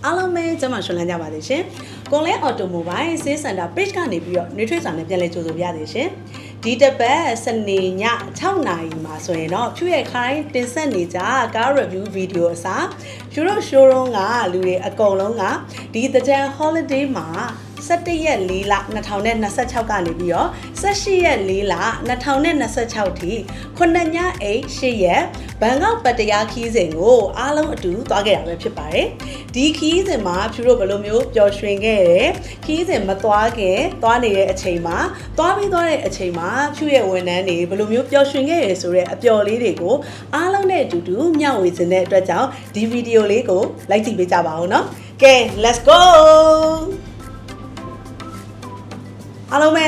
အားလုံးပဲကျမရှင်လန်းကြပါသေးရှင်။ကွန်လဲအော်တိုမိုဘိုင်းဆေးစင်တာ page ကနေပြီးတော့နှွေးထွေးစာနဲ့ပြန်လည်ကြိုဆိုပြရသေးရှင်။ဒီတစ်ပတ်စနေည6နာရီမှာဆိုရင်တော့ဖြူရဲ့ခိုင်းတင်ဆက်နေကြကား review video အစားဖြူတို့ showroom ကလူတွေအကုန်လုံးကဒီတကြံ holiday မှာ17ရက်4လ2026ကနေပြီးတော့18ရက်4လ2026ထိ9ညအိတ်8ရက်ဘန်ကောက်ပတ်တရားခီးစဉ်ကိုအားလုံးအတူသွားခဲ့တာပဲဖြစ်ပါတယ်ဒီခီးစဉ်မှာဖြူတို့ဘယ်လိုမျိုးပျော်ရွှင်ခဲ့တယ်ခီးစဉ်မသွားခင်သွားနေတဲ့အချိန်မှာသွားပြီးသွားတဲ့အချိန်မှာဖြူရဲ့ဝန်ထမ်းတွေဘယ်လိုမျိုးပျော်ရွှင်ခဲ့ရဆိုတဲ့အပျော်လေးတွေကိုအားလုံးနဲ့အတူတူမျှဝေခြင်းတဲ့အတွက်ကြောင့်ဒီဗီဒီယိုလေးကိုလိုက်ကြည့်ပေးကြပါဦးနော်ကဲ let's goအားလုံးပဲ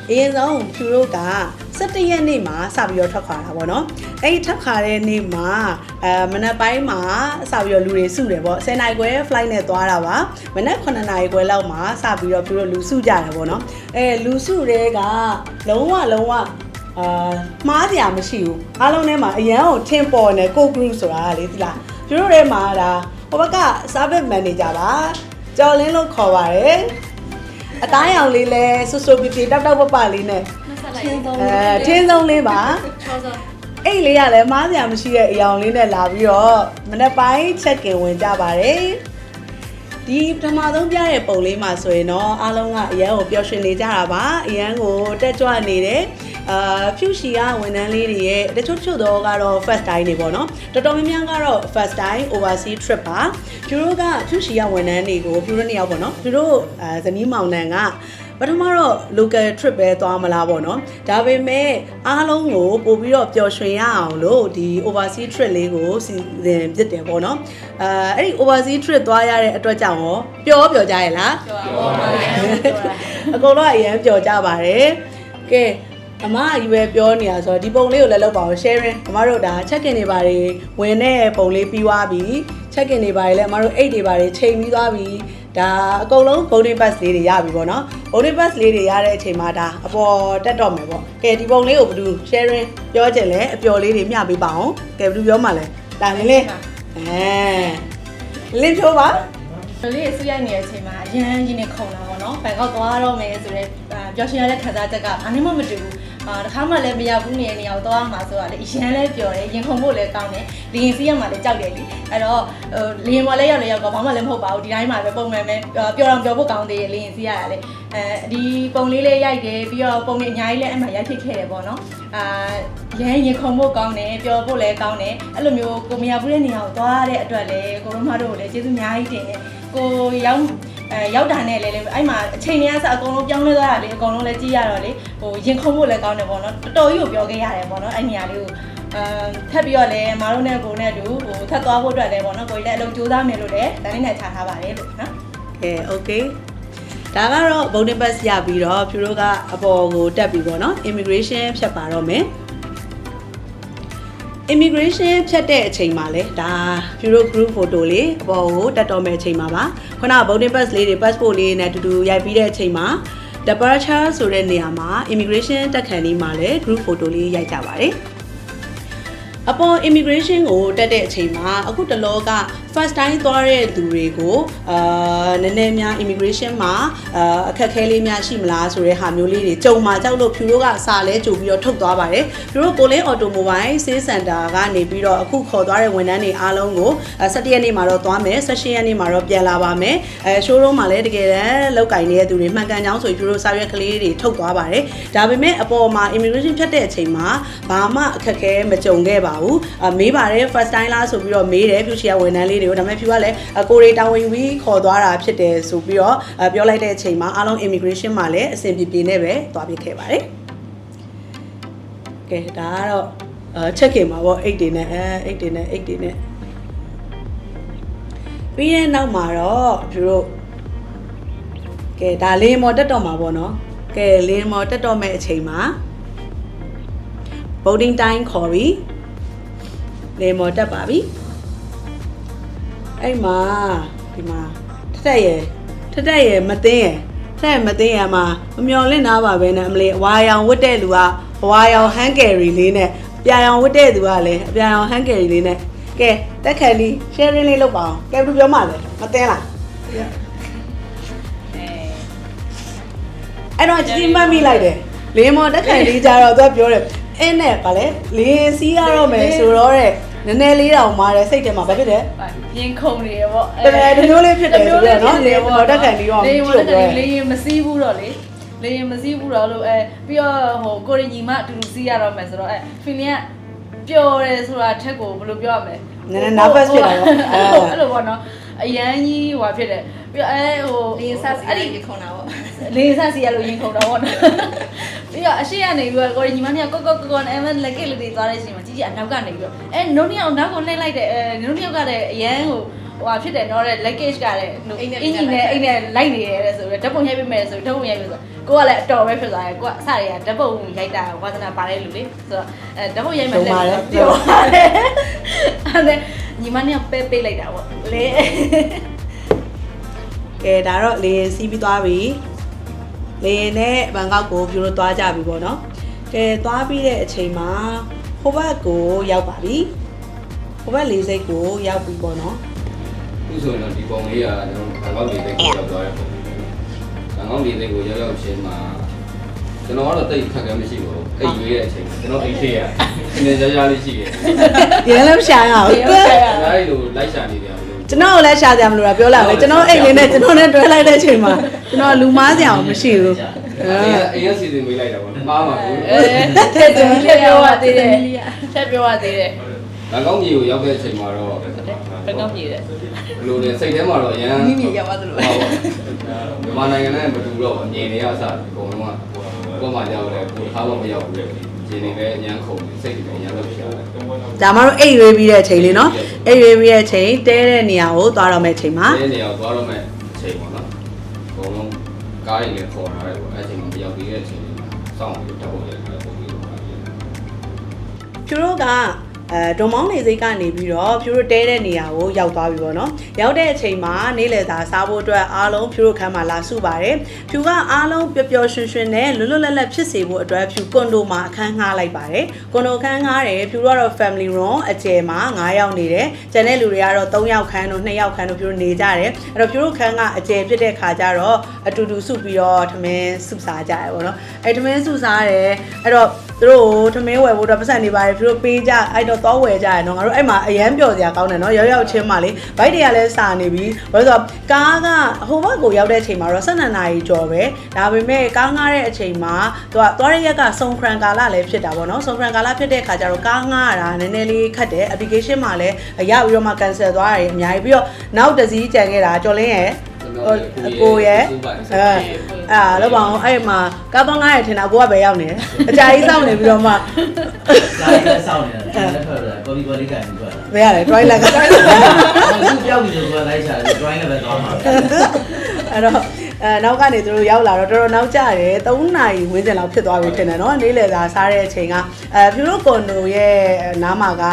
အရင်ဆုံးဖြူတို့က17ရက်နေ့မှာစပြီးတော့ထွက်ခွာတာပေါ့နော်အဲ့ဒီထွက်ခွာတဲ့နေ့မှာမနက်ပိုင်းမှာစပြီးတော့လူတွေစုတယ်ပေါ့10နာရီခွဲ flight နဲ့သွားတာပါမနက်9နာရီခွဲလောက်မှာစပြီးတော့ဖြူတို့လူစုကြတယ်ပေါ့နော်လူစုတွေကလုံးဝမှားစရာမရှိဘူးအားလုံးထဲမှာအရန်ကိုထင်ပေါ်နေကို group ဆိုတာလေဒီလားဖြူတို့ထဲမှာဒါဟိုဘက်က service manager ပါကျော်လင်းလို့ခေါ်ပါတယ်အသားရောင်လေးလဲဆူဆူပီပီတောက်တောက်ပပလေးနဲ့ထင်းဆုံးလေးပါအဲ့လေးကလည်းမားစရာမရှိတဲ့အယောင်လေးနဲ့လာပြီးတော့မနေ့ပိုင်း check in ဝင်ကြပါတယ်ဒီပထမဆုံးပြတဲ့ပုံလေးမှာဆိုရင်တော့အားလုံးကအရန်ကိုပျော်ရွှင်နေကြတာပါအရန်ကိုတက်ကြွနေတယ်ဖြူရှီကဝန်ထမ်းလေးတွေရဲ့တချို့တော့ကတော့ first time နေပေါ့နော်တော်တော်များများကတော့ first time overseas trip ပါဖြူတို့ကဖြူရှီကဝန်ထမ်းတွေကိုဖြူတို့နှစ်ယောက်ပေါ့နော်ဖြူတို့ဇနီးမောင်နှံကပထမတော့ local trip ပဲသွားမလားပေါ့နော်ဒါပေမဲ့အားလုံးကိုပို့ပြီးတော့ပျော်ရွှင်ရအောင်လို့ဒီ overseas trip လေးကိုစီစဉ်ပြစ်တယ်ပေါ့နော်အဲ့ဒီ overseas trip သွားရတဲ့အတွက်ကြောင့်ရောပျော်ကြရဲ့လားပျော်ပါတယ်အကုန်လုံးအရင်ပျော်ကြပါတယ်ကဲအမအယူပဲပြောနေရဆိုတော့ဒီပုံလေးကိုလည်းလုပ်ပါအောင် sharing အမတို့ဒါ check in တွေပါတယ်ဝင်တဲ့ပုံလေးပြီးသွားပြီ check in တွေပါတယ်လည်းအမတို့အိတ်တွေပါတယ်ချိန်ပြီးသွားပြီဒါအကုန်လုံး boarding pass လေးတွေရပြီပေါ့နော် boarding pass လေးတွေရတဲ့အချိန်မှာဒါအပေါ်တက်တော့မယ်ပေါ့ကဲဒီပုံလေးကိုဘယ်သူ sharing ပြောချင်လဲအပျော်လေးတွေမျှပေးပါအောင်ကဲဘယ်သူပြောမှလဲဒါလင်းလေးလင်းပြောပါလေးဆူရိုက်နေတဲ့အချိန်မှာအရန်ကြီးနေခုန်လာပေါ့နော်ဘန်ကောက်သွားတော့မယ်ဆိုတော့ပျော်ရွှင်ရတဲ့ခံစားချက်ကဘာမှမတူဘူးတခါမှလည်းမရောက်ဘူးနေနေအောင်သွားမှာဆိုတော့လေအရန်လည်းပျော်တယ်ရင်ခုန်ဖို့လည်းကောင်းတယ်လင်းစီးရမှာလည်းကြောက်တယ်လीအဲ့တော့လင်းမလည်းရောက်တော့ဘာမှလည်းမဟုတ်ပါဘူးဒီတိုင်းမှာပဲပုံမှန်ပဲပျော်ဖို့ကောင်းသေးတယ်လင်းစီးရတာလေဒီပုံလေးလေးရိုက်တယ်ပြီးတော့ပုံလေးအများကြီးလည်းအမှရိုက်ဖြစ်ခဲ့တယ်ပေါ့နော်ရင်ခုန်ဖို့ကောင်းတယ်ပျော်ဖို့လည်းကောင်းတယ်အဲ့လိုမျိုးကိုမရောက်ဘူးတဲ့နေရာကိုသွားတဲ့အတွက်လည်းကိုတို့မတို့လည်းကျေးဇူးအများကြီးတင်တယ်ကိုရောက်တာနဲ့လေအဲ့မှာအချိန်ကြီးအစအကုန်လုံးပြောင်းလဲသွားတာလေအကုန်လုံးလည်းကြည့်ရတော့လေဟိုရင်ခုန်ဖို့လည်းကောင်းတယ်ပေါ့နော်တော်တော်ကြီးကိုပြောခဲ့ရတယ်ပေါ့နော်အဲ့နေရာလေးကိုထပ်ပြီးတော့လည်းမတို့နဲ့ကိုနဲ့တူဟိုထပ်သွားဖို့အတွက်လည်းပေါ့နော်ကိုကြီးလည်းအလုပ်ကြိုးစားမယ်လို့လည်းဒါလေးနဲ့ခြာထားပါတယ်လို့နော်ကဲ okay ဒါကတော့ boarding pass ရပြီးတော့ဖြူတို့ကအပေါ်ကိုတက်ပြီးပေါ့နော် immigration ဖြတ်ပါတော့မယ်immigration ဖြတ်တဲ့အချိန်မှာလဲဒါဖြူတို့ group photo လေးအပေါ်ကိုတက်တော့မယ့်အချိန်မှာပါခုနက boarding pass လေးတွေ passport လေးနဲ့တူတူရိုက်ပြီးတဲ့အချိန်မှာ departure ဆိုတဲ့နေရာမှာ immigration တက်ခန့်လေးမှာလဲ group photo လေးရိုက်ကြပါတယ်အပေါ် immigration ကိုတက်တဲ့အချိန်မှာအခုတလောက first time သွားတဲ့သူတွေကိုနည်းနည်းများ immigration မှာအခက်အခဲလေးများရှိမလားဆိုတဲ့ဟာမျိုးလေးတွေကြုံမှာကြောက်လို့ဖြူတို့ကစာလဲကြိုပြီးတော့ထုတ်သွားပါတယ်ဖြူတို့ကိုလင်း automobile sales center ကနေပြီးတော့အခုခေါ်သွားတဲ့ဝန်ထမ်းတွေအားလုံးကို17ရက်နေ့မှာတော့သွားမယ်18ရက်နေ့မှာတော့ပြန်လာပါမယ်showroom မှာလည်းတကယ်တမ်းလောက်ကင်နေတဲ့သူတွေမှန်ကန်ကြောင်းဆိုဖြူတို့စာရွက်ကလေးတွေထုတ်သွားပါတယ်ဒါပေမဲ့အပေါ်မှာ immigration ဖြတ်တဲ့အချိန်မှာဘာမှအခက်အခဲမကြုံခဲ့ပါဘူးမေးပါတယ် first time လားဆိုပြီးတော့မေးတယ်ဖြူချီကဝန်ထမ်းလေးဒါပေမဲ့ဖြူကလည်းကိုရီတာဝန်ပြီးခေါ်သွားတာဖြစ်တယ်ဆိုပြီးတော့ပြောလိုက်တဲ့အချိန်မှာအားလုံး immigration မှာလည်းအဆင်ပြေနဲ့ပဲသွားပြခဲ့ပါတယ်ကဲဒါကတော့check in မှာပေါ့8တွေနဲ့8တွေနဲ့ပြီးတဲ့နောက်မှာတော့ဖြူတို့ကဲဒါလင်းမော်တက်တော့မှာပေါ့နော်ကဲလင်းမော်တက်တော့မဲ့အချိန်မှာ boarding time ခေါ်ပြီးလင်းမော်တက်ပါပြီအဲ့မှာဒီမှာထက်ရယ်မသိရယ်ထက်မသိရမှာမမျော်လင့်တာပါပဲနဲ့အမလေးဝါရောင်ဝတ်တဲ့လူကဝါရောင်ဟန်ကယ်ရီလေးနဲ့ပြာရောင်ဝတ်တဲ့သူကလည်းပြာရောင်ဟန်ကယ်ရီလေးနဲ့ ကဲတက်ခက်လေး sharing လေးလုပ်ပါအောင်ကဲဘယ်လိုပြောမှလဲမသိလားအဲ့တော့ကြီးမှတ်မိလိုက်တယ်လင်းမော်တက်ခက်လေးကြတော့သူကပြောတယ်အဲ့နဲ့ဗာလဲလင်းစီးရတော့မယ်ဆိုတော့တဲ့နည်းနည်းလေးတောင်မာတယ်စိတ်ထဲမှာဘာဖြစ်တယ်ရင်ခုန်နေရပေါ့တကယ်တမျိုးလေးဖြစ်တယ်ဆိုတော့နော်လင်းမော်တက်ခက်လေးရောလေရင်တက်ခက်လေးလေရင်မစီးဘူးတော့လေလေရင်မစီးဘူးတော့လို့ပြီးတော့ဟိုကိုရင်ညီမအတူတူစီးရတော့မယ်ဆိုတော့feeling ကပျော်တယ်ဆိုတာထက်ကိုဘယ်လိုပြောရမလဲနည်းနည်း nervous ဖြစ်တာပေါ့အဲ့လိုပေါ့နော်အရန်ကြီးဟိုဖြစ်တယ်ပြီးတော့ဟိုလေဆစီအဲ့ဒီခုန်တာပေါ့လေဆစီရလို့ရင်ခုန်တာပေါ့နော်ပြီးတော့အရှိကနေပြီးတော့ကိုရီညီမเนี่ยကောနဲ့လက်ကလေးတွေသွားတဲ့အချိန်မှာကြီးအနောက်ကနေပြီးတော့နုံးနှစ်ယောက်နောက်ကိုလှည့်လိုက်တယ်နုံးနှစ်ယောက်ကလည်းအရန်ဟိုဖြစ်တယ်နော်တဲ့ leggage ကလည်းအင်ကြီးနဲ့အိမ်နဲ့လိုက်နေရတယ်ဆိုတော့ဓာတ်ပုံရိုက်ပေးမယ်ဆိုဓာတ်ပုံရိုက်ပေးဆိုကိုကလည်းအတော်ပဲဖြစ်သွားတယ်ကိုကအစတွေကဓာတ်ပုံရိုက်တာဝါသနာပါတဲ့လူလေဆိုတော့ဓာတ်ပုံရိုက်မယ်လည်းပြောပါတယ်အဲ့ညီမเนี่ยပေးလိုက်တာပေါ့လေကဲဒါတော့လေရင်စီးပြီးသွားပြီလေရင်နဲ့ဘန်ကောက်ကိုပြိုလို့သွားကြပြီပေါ့နော်ကဲသွားပြီးတဲ့အချိန်မှာဟိုဘက်ကိုရောက်ပါပြီဟိုဘက်လေးစိတ်ကိုရောက်ပြီပေါ့နော်အခုဆိုရင်တော့ဒီပုံလေးကကျွန်တော်ဘန်ကောက်လေးစိတ်ကိုရောက်သွားတဲ့ပုံဘန်ကောက်လေးစိတ်ကိုရောက်ချင်းမှာကျွန်တော်ကတော့တိတ်ခက်ခဲမရှိဘူးအိတ်ရွေးတဲ့အချိန်ကျွန်တော်အိတ်သေးရအနေနဲ့ကြားလေးရှိတယ်ဒီလည်းရှာရအောင်ဒါလေးလိုလိုက်ရှာနေတယ်ကျွန်တော်လည်းရှာကြမလို့ပြောလာလေကျွန်တော်အိတ်လေးနဲ့ကျွန်တော်နဲ့တွဲလိုက်တဲ့အချိန်မှာကျွန်တော်လူမားစရာမရှိဘူးအေးရစီစဉ်မေးလိုက်တာပေါ့မှားမှာဘူးတဲ့တူလေးပြောရသေးတယ်ချက်ပြောရသေးတယ်ဘန်ကောက်မြေကိုရောက်တဲ့အချိန်မှာတော့ဘန်ကောက်မြေတဲ့ဘလို့လဲစိတ်ထဲမှာတော့အရန်မိမိရောက်သွားသလိုမြန်မာနိုင်ငံနဲ့မတူတော့အငြိမ်နေရအစားအကုန်လုံးကကိုယ်မှရောက်တယ်ကိုထားဖို့မရောက်ဘူးလေဂျင်းနေပဲအရန်ခုန်စိတ်တွေအရန်လောက်ရှာတယ်ဒါမှတော့အိတ်ရွေးပြီးတဲ့အချိန်လေးနော်အိတ်ရွေးပြီးတဲ့အချိန်တဲတဲ့နေရာကိုသွားတော့မယ့်အချိန်မှာတဲနေရာကိုသွားတော့မယ့်အချိန်ပေါ့နော်အကုန်လုံးကားတွေလည်းခေါ်ထားတယ်ပေါ့အဲ့အချိန်မှာမရောက်ပြီးတဲ့အချိန်လေးစောင့်ပြီးတက်ဖို့ရတယ်ပုံပြီးတော့ကျတို့ကဒုံမောင်းနေစိတ်ကနေပြီးတော့ဖြူတို့တဲတဲ့နေရာကိုရောက်သွားပြီပေါ့နော်ရောက်တဲ့အချိန်မှာနေ့လယ်စာစားဖို့အတွက်အားလုံးဖြူတို့ခန်းမှာလာစုပါတယ်ဖြူကအားလုံးပျော်ပျော်ရွှင်ရွှင်နဲ့လွတ်လွတ်လပ်လပ်ဖြစ်စေဖို့အတွက်ဖြူကွန်ဒိုမှာအခန်းငှားလိုက်ပါတယ်ကွန်ဒိုခန်းငှားတယ်ဖြူတို့ကတော့ family room အကျယ်မှာ9ယောက်နေတယ်ကျန်တဲ့လူတွေကတော့3ယောက်ခန်းတို့2ယောက်ခန်းတို့ဖြူတို့နေကြတယ်အဲ့တော့ဖြူတို့ခန်းကအကျယ်ဖြစ်တဲ့ခါကျတော့အတူတူစုပြီးတော့ထမင်းစုစားကြရပေါ့နော်အဲ့ထမင်းစုစားတယ်အဲ့တော့သူတို့ထမင်းဝယ်ဖို့တော့ပတ်စံနေပါတယ်ဖြူတို့ပေးကြအဲ့တော့သွားဝယ်ကြရနော်ငါတို့အဲ့မှာအရန်ပျော်စရာကောင်းတယ်နော်ရောက်ရောက်ချင်းမှလေဘိုက်တွေကလည်းစာနေပြီဘာလို့ဆိုတော့ကားကဟိုဘက်ကိုရောက်တဲ့အချိန်မှာတော့12နာရီကျော်ပဲဒါပေမဲ့ကားငှားတဲ့အချိန်မှာသူကသွားတဲ့ရက်ကစုံခရန်ကာလလည်းဖြစ်တာပေါ့နော်စုံခရန်ကာလဖြစ်တဲ့ခါကျတော့ကားငှားရတာနည်းနည်းလေးခက်တယ် application မှာလည်းရပြီးတော့မှ cancel သွားရတယ်အများကြီးပြီးတော့နောက်တစ်စီးကြံခဲ့တာကျော်လင်းရဲ့ကိုရဲ့လို့ပါအောင်အဲ့မှာကားပေါင်း9ရထင်တာကိုကပဲရောက်နေတယ်အကြာကြီးစောင့်နေပြီးတော့မှလာရေးစောင့်နေတာလက်ထွက်လာကော်လီကန်ပြီးတော့ဘယ်ရလဲ drawing လက်ကသူပြောက်ပြီးတော့လိုက်ချာ drawing လည်းပဲသွားမှာအဲ့တော့နောက်ကနေသူတို့ရောက်လာတော့တော်တော်နောက်ကျတယ်3နာရီဝန်းကျင်လောက်ဖြစ်သွားပြီထင်တယ်နော်နေ့လယ်စာစားတဲ့အချိန်ကဖြူတို့ကွန်ဒိုရဲ့နားမှာက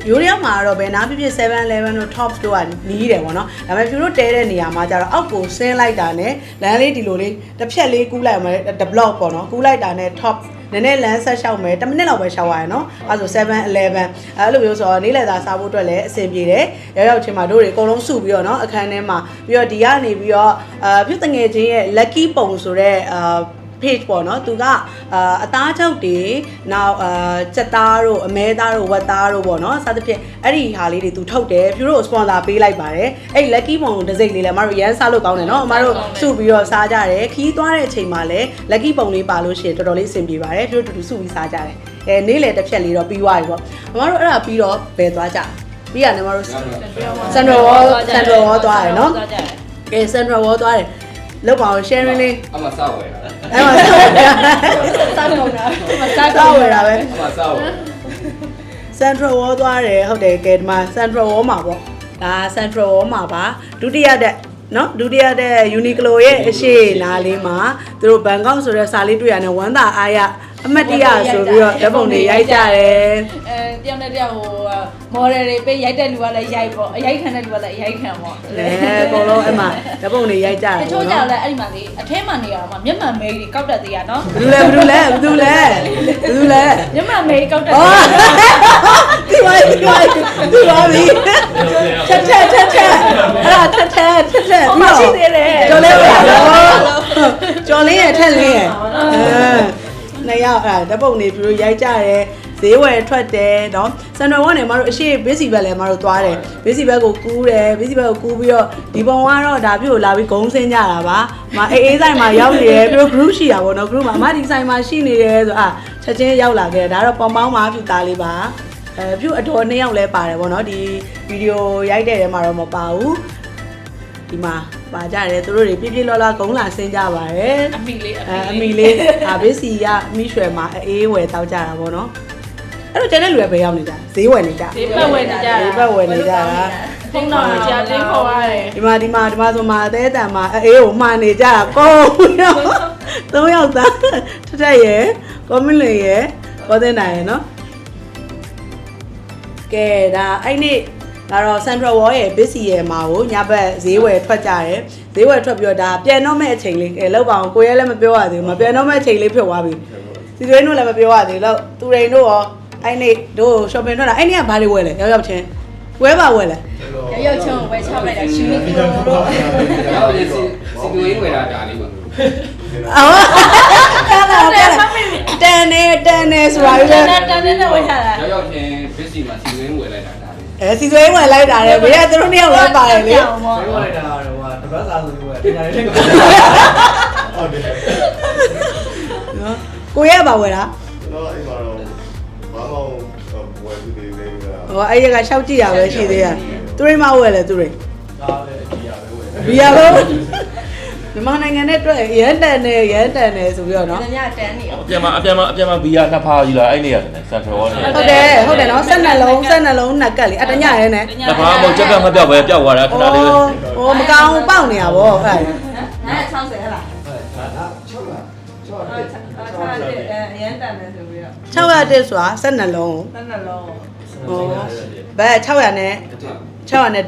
ရိုးရမှာတော့ဘယ်နားဖြစ်ဖြစ် 7-Eleven တို့ Top တို့ကနီးတယ်ပေါ့နော်ဒါပေမဲ့ဖြူတို့တဲတဲ့နေရာမှာကျတော့အောက်ကိုဆင်းလိုက်တာနဲ့လမ်းလေးဒီလိုလေးတစ်ဖြက်လေးကူးလိုက်အောင်တစ် block ပေါ့နော်ကူးလိုက်တာနဲ့ Topနည်းနည်းလမ်းဆက်လျှောက်မယ်10မိနစ်လောက်ပဲလျှောက်ရရနော်အဲဆို 7-Eleven အဲ့လိုမျိုးဆိုတော့နေ့လယ်စာစားဖို့အတွက်လည်းအဆင်ပြေတယ်ရောက်ရောက်ချင်းမှာတို့တွေအကုန်လုံးစုပြီးတော့နော်အခန်းထဲမှာပြီးတော့ဒီကနေပြီးတော့ဖြူတငယ်ချင်းရဲ့ lucky ပုံဆိုတဲ့page ပေါ့နော်သူကအသားချုပ်တွေနောက်စက်သားတို့အမဲသားတို့ဝက်သားတို့ပေါ့နော်စသဖြင့်အဲ့ဒီဟာလေးတွေသူထုတ်တယ်ဖြူတို့ sponsor ပေးလိုက်ပါတယ်အဲ့ lucky ပုံတစ်စိမ့်လေးလည်းအမတို့ရမ်းစားလို့ကောင်းတယ်နော်အမတို့စုပြီးတော့စားကြတယ်ခီးသွားတဲ့အချိန်မှာလည်း lucky ပုံလေးပါလို့ရှိရင်တော်တော်လေးအဆင်ပြေပါတယ်ဖြူတို့တူတူစုပြီးစားကြတယ်နေ့လေတစ်ဖြက်လေးတော့ပြီးသွားပြီပေါ့အမတို့အဲ့ဒါပြီးတော့ဘယ်သွားကြပြီးရတယ်အမတို့ Central World သွားတယ်နော်ကဲ Central World သွားတယ်လောက်ပါအောင် sharing လေးအမစောက်ဝယ်တာအဲ့မှာစောက်ဝယ်တာစားကုန်တာစောက်ဝယ်တာပဲအမစောက်ဝယ် Central World သွားတယ်ဟုတ်တယ်ကဲဒီမှာ Central World မှာပေါ့ဒါ Central World မှာပါဒုတိယတဲ့နော်ဒုတိယတဲ့ Uniqlo ရဲ့အရှိနားလေးမှာသူတို့ဘန်ကောက်ဆိုတဲ့စာလေးတွေ့ရတယ်ဝမ်းသာအားရအမတ်တရဆိုပြီးတော့ဓာတ်ပုံတွေရိုက်ကြတယ် တယောက်နဲ့တယောက်ဟိုမော်ဒယ်တွေပေးရိုက်တဲ့လူကလည်းရိုက်ပေါ့အရိုက်ခံတဲ့လူကလည်းအရိုက်ခံပေါ့ အကုန်လုံးအဲ့မှာဓပုံတွေရိုက်ကြတယ် တချို့ကြောင့်လည်းအဲ့ဒီမှာလေအထဲမှာနေရတော့မှမျက်မှန်မေးတွေကောက်တတ်သေးရနော် ဘယ်သူလဲ မျက်မှန်မေးကောက်တတ် အော်ဒီပါပြီချက်အဲ့ဒါထက်မရှိသေးတယ် ကျော်လေးပဲကျော်လေးရဲ့ထက်လေးရဲ့နှစ်ယောက်အဲ့ဓပုံတွေပြီးရိုက်ကြတယ်ဈေးဝယ်ထွက်တယ်နော်စန်တော်ဝါနဲ့မတို့အရှိဘေးစီဘက်လည်းမတို့သွားတယ်ဘေးစီဘက်ကိုကူးတယ်ဘေးစီဘက်ကိုကူးပြီးတော့ဒီပုံကတော့ဒါပြို့လာပြီးဂုံးဆင်းကြတာပါမအေးဆိုင်မှာရောက်နေတယ်ပြီးတော့ group ရှိတာပေါ့နော် group မှာအမဒီဆိုင်မှာရှိနေတယ်ဆိုချက်ချင်းရောက်လာခဲ့ဒါတော့ပေါင်ပေါင်းမှာပြူသားလေးပါပြူအတော်2ယောက်လဲပါတယ်ပေါ့နော်ဒီဗီဒီယိုရိုက်တဲ့ထဲမှာတော့မပါဘူးဒီမှာပါကြတယ်သူတို့တွေပြပြလောလောဂုံးလာဆင်းကြပါတယ် အမိလေး အမီလေးဘေးစီရမိရွှဲမှာအေးဝယ်တောက်ကြတာပေါ့နော်အဲ့တော့ကျန်တဲ့လူတွေပဲရောက်နေကြဈေးဝယ်နေကြ ဒီပတ်ဝယ်နေကြတာ ဈေးပတ်ဝယ်နေကြတာ ဖုန်းတော့ကြာတင်းခေါ်ရတယ် ဒီမှာဆိုမှာအသေးတန်မှာအေးကိုမှားနေကြတာကောတော့3ယောက်သားထက်ရယ်ကောမင်းလေးရယ်ကောတဲ့နိုင်ရယ်နော်ကဲဒါအဲ့နေ့ဒါတော့ Central Wall ရဲ့ busy ရဲ့မှာကိုညဘက်ဈေးဝယ်ထွက်ကြတယ်ဈေးဝယ်ထွက်ပြီးတော့ဒါပြန်တော့မဲ့အချိန်လေးလောက်ပါအောင်ကိုရဲလည်းမပြောရသေးဘူးမပြန်တော့မဲ့အချိန်လေးဖြစ်သွားပြီစီသွေးတို့လည်းမပြောရသေးလို့သူရိန်တို့ရောအဲ့နေ့တို့ shopping ထွက်တာအဲ့နေ့ကဘာတွေဝယ်လဲရောက်ချင်းဝဲပါဝယ်လဲ ရောက်ချုံဝယ်ချလိုက်တာရှင်နေပြောတော့ ရောက်ရင်စီတူရင်းဝယ်တာဒါလေးပါ အော်တန်နေဆိုတာလေ တန်းနဲ့ဝယ်ချတာ ရောက်ချင်းဘစ်စီမှာစီတူရင်းဝယ်လိုက်တာဒါလေး စီသွေးဝယ်လိုက်တာလေဘေးကသူတို့2ယောက်လည်းပါတယ်လေ ဘယ်လိုလဲတာတော့ဟာတပတ်စာဆိုပြီးပညာရေးတက်ဟုတ်တယ် နော်ကိုရဲပါဝယ်လား ကျွန်တော်အိမ်မှာတော့ဘာမှဝယ်ပြီးနေနေက ဟောအဲ့ရကရှောက်ကြည့်ရပဲရှိသေးရသူရိမဝယ်လဲသူရိ ဒါပဲဒီရပဲဝယ် ဘီယာတော့မြန်မာနိုင်ငံနဲ့တွေ့ရန်တန်နေဆိုပြီးတော့နော် ညတန်းနေအောင် အပြန်မှာဘီယာနှစ်ဖားကြီးလားအဲ့နေရတယ်စန်ထရောနဲ့ ဟုတ်တယ်နော်12လုံးနှစ်ကက်လေအတညရဲနဲ့ နှစ်ဖားမဟုတ်ချက်ကမပြောက်ပဲပျောက်သွားတာခဏလေးပဲ ဟိုမကောင်းပေါက်နေတာဗောအဲ့ 60ဟဲ့လား ဒါ6လား6လား အရန်တန်းနေဆိုပြီးတော့ 600တက်ဆိုတာ12လုံး 12လုံး ဟိုဘက်600နဲ့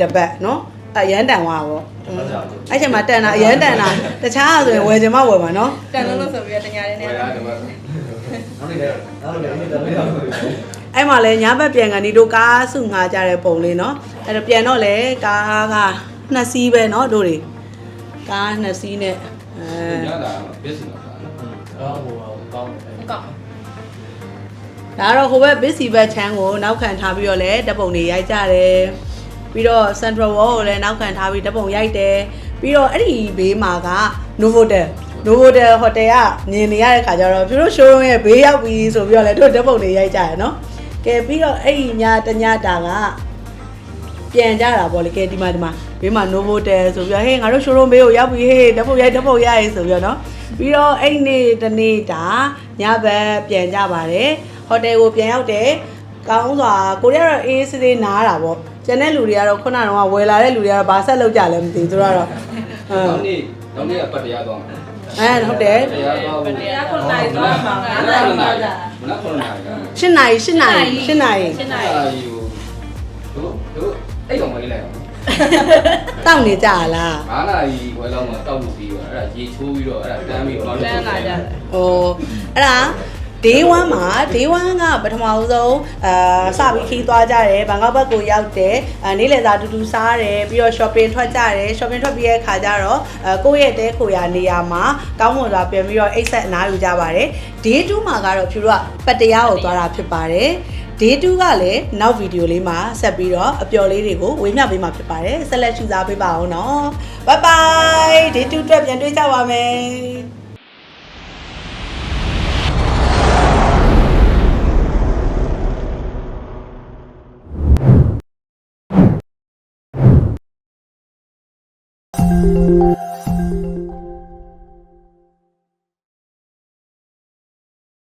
တစ်ပတ်နော်အရန်တန်သွားဗောအဲ့ချိန်မှာတန်တာအရန်တန်တာတခြားဆိုရင်ဝယ်ချင်မှဝယ်ပါနော် တန်းလုံးဆိုပြီးတော့တညာလေးနဲ့ ဝယ်တာတပတ် နောက်နေ့တော့မရဘူး အဲ့မှာလဲညဘက်ပြန်ကန်ဒီတို့ကားစုငါကြတဲ့ပုံလေးနော်အဲ့တော့ပြန်တော့လဲကားက2စီးပဲနော်တို့တွေကား2စီးနဲ့ရတာဘစ်စီမှာပါနော် တော့ဟိုကောင်းတယ် ကောက် ဒါတော့ဟိုဘက် busy ဘက်ချမ်းကိုနောက်ခံထားပြီးတော့လဲဓပုံတွေရိုက်ကြတယ်ပြီးတော့ Central Wall ကိုလည်းနောက်ခံထားပြီးဓပုံရိုက်တယ်ပြီးတော့အဲ့ဒီဘေးမှာက Novotel Hotel ကမြင်နေရတဲ့ခါကျတော့သူတို့ showroom ရဲ့ဘေးရောက်ပြီဆိုပြီးတော့လဲတို့ဓပုံတွေရိုက်ကြရနော်ကဲပြီးတော့အဲ့ဒီညတညတာကပြန်ကြတာပေါ့လေကဲဒီမှာဘေးမှာ Novotel ဆိုပြီးတော့ဟေးငါတို့ showroom ဘေးကိုရောက်ပြီဟေးဓပုံရိုက်ဆိုပြီးတော့နော်ပြီးတော့အဲ့ဒီနေ့တနေ့တာညဘက်ပြန်ကြပါတယ်ဟိုတယ်ကိုပြန်ရောက်တယ်ကောင်းစွာကိုရီးယားတော့အေးစေးနားတာပေါ့ကျန်တဲ့လူတွေကတော့ခုနကတော့ဝယ်လာတဲ့လူတွေကတော့ဘာဆက်လုပ်ကြလဲမသိဘူးသူတို့ကတော့နောက်နေ့အပတ်တရားသွားမှာ ဟုတ်တယ် တရားသွားဘူး တရားခုနိုင်သွားမှာ9နိုင်သွားကြ မနက်9နာရီက 8နာရီရှင်းနိုင် တို့အဲ့ကောင်မလေးလိုက်အောင် တောက်နေကြလား 9နာရီခွဲလောက်မှာတောက်လို့ပြီးတော့အဲ့ဒါရေချိုးပြီးတော့အဲ့ဒါတန်းပြီးတော့ တန်းလာကြတယ် ဟိုအဲ့ဒါ day 1မှာ day 1ကပထမဆုံးစပြီးခီးသွားကြတယ်ဘန်ကောက်ဘက်ကိုရောက်တယ်နေ့လည်စာတူတူစားတယ်ပြီးတော့ shopping ထွက်ကြတယ် shopping ထွက်ပြီးတဲ့ခါကျတော့ကိုယ့်ရဲ့တဲခိုရာနေရာမှာကောင်းမွန်စွာပြန်ပြီးတော့အိတ်ဆက်အနားယူကြပါတယ် day 2မှာကတော့ဖြူတို့ကပတ်တရားကိုသွားတာဖြစ်ပါတယ် day 2ကလည်းနောက်ဗီဒီယိုလေးမှာဆက်ပြီးတော့အပျော်လေးတွေကိုဝေမျှပေးမှာဖြစ်ပါတယ်ဆက်လက်ရှုစားပေးပါအောင်နော် bye bye day 2အတွက်ပြန်တွေ့ကြပါမယ်